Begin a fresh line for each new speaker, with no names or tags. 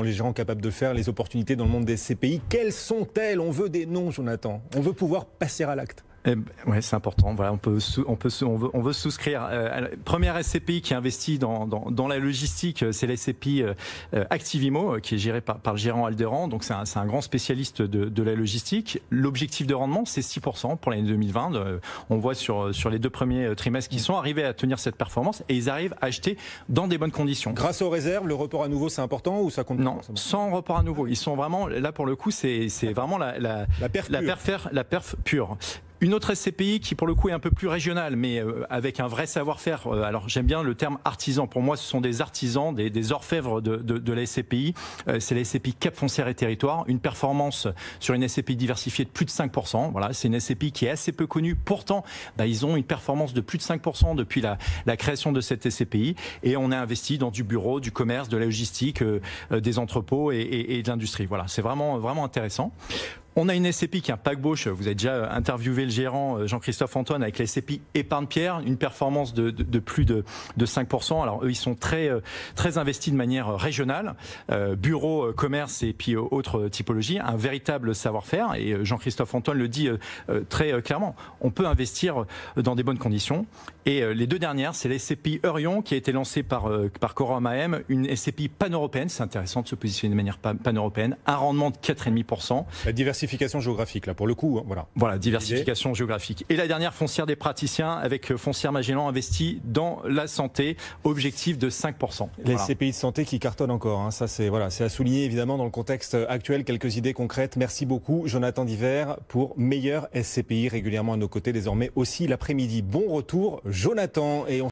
les gérants capables de faire, les opportunités dans le monde des SCPI. Quelles sont-elles? On veut des noms, Jonathan. On veut pouvoir passer à l'acte.
Ouais, c'est important. Voilà, on veut souscrire. Première SCPI qui investit dans la logistique, c'est la SCPI Activimo, qui est gérée par le gérant Alderan. Donc c'est un grand spécialiste de la logistique. L'objectif de rendement, c'est 6% pour l'année 2020. On voit sur les 2 premiers trimestres qu'ils sont arrivés à tenir cette performance et ils arrivent à acheter dans des bonnes conditions.
Grâce aux réserves, le report à nouveau, c'est important ou ça compte?
Non, sans report à nouveau. Ils sont vraiment là pour le coup, c'est vraiment la perf pure. Une autre SCPI qui pour le coup est un peu plus régionale, mais avec un vrai savoir-faire. Alors j'aime bien le terme artisan. Pour moi, ce sont des artisans, des orfèvres de la SCPI. C'est la SCPI Cap Foncière et Territoire. Une performance sur une SCPI diversifiée de plus de 5%. Voilà, c'est une SCPI qui est assez peu connue. Pourtant, ils ont une performance de plus de 5% depuis la création de cette SCPI. Et on a investi dans du bureau, du commerce, de la logistique, des entrepôts et de l'industrie. Voilà, c'est vraiment intéressant. On a une SCPI qui est un paquebot. Vous avez déjà interviewé le gérant Jean-Christophe Antoine avec la SCPI Épargne Pierre, une performance de plus de 5%. Alors eux, ils sont très investis de manière régionale, bureau, commerce et puis autres typologies, un véritable savoir-faire. Et Jean-Christophe Antoine le dit très clairement. On peut investir dans des bonnes conditions. Et les 2 dernières, c'est la SCPI Eurion qui a été lancée par Corum AM, une SCPI pan-européenne. C'est intéressant de se positionner de manière pan-européenne. Un rendement de 4,5%.
La diversification géographique, là, pour le coup, voilà.
Voilà, diversification géographique. Et la dernière, Foncière des praticiens, avec Foncière Magellan, investi dans la santé, objectif de 5%.
Les SCPI de santé qui cartonnent encore, hein. Ça c'est à souligner évidemment dans le contexte actuel. Quelques idées concrètes. Merci beaucoup, Jonathan Diver, pour Meilleur SCPI, régulièrement à nos côtés, désormais aussi l'après-midi. Bon retour, Jonathan. Et